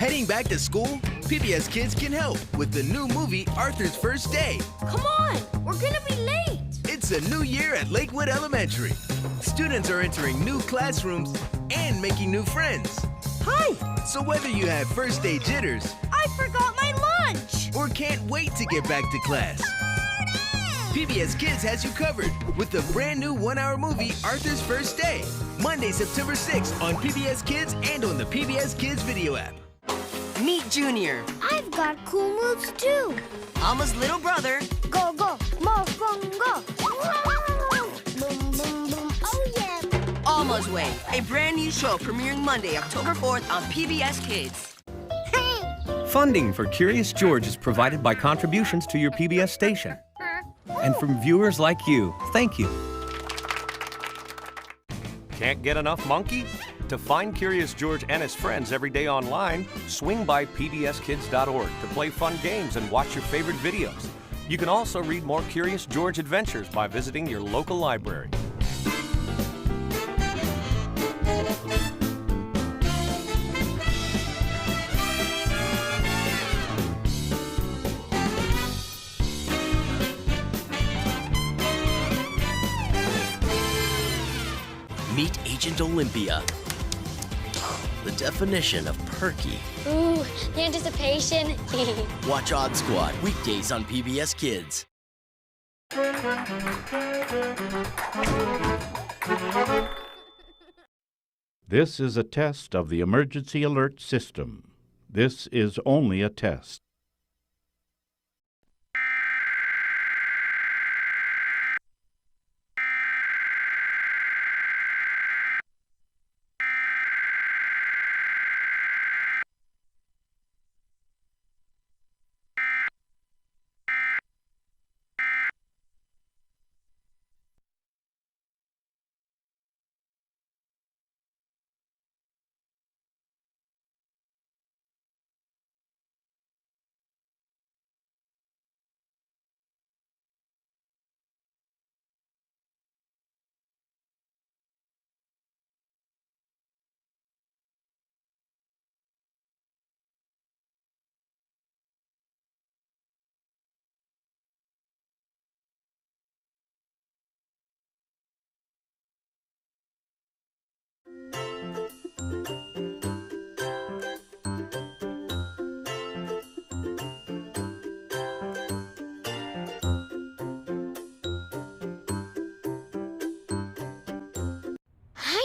Heading back to school? PBS Kids can help with the new movie Arthur's First Day. Come on, we're gonna be late. It's a new year at Lakewood Elementary. Students are entering new classrooms and making new friends. Hi. So whether you have first day jitters I forgot my lunch. or can't wait to get back to class, PBS Kids has you covered with the brand new one-hour movie Arthur's First Day. Monday, September 6th on PBS Kids and on the PBS Kids video app. Meet Junior, I've got cool moves too. Alma's little brother. Go, go, Mofongo. Boom, boom, boom. Oh, yeah. Alma's Way, a brand new show premiering Monday, October 4th on PBS Kids. Funding for Curious George is provided by contributions to your PBS station. And from viewers like you, thank you. Can't get enough monkey? To find Curious George and his friends every day online, swing by pbskids.org to play fun games and watch your favorite videos. You can also read more Curious George adventures by visiting your local library. Meet Agent Olympia. The definition of perky. Ooh, the anticipation. Watch Odd Squad weekdays on PBS Kids. This is a test of the emergency alert system. This is only a test.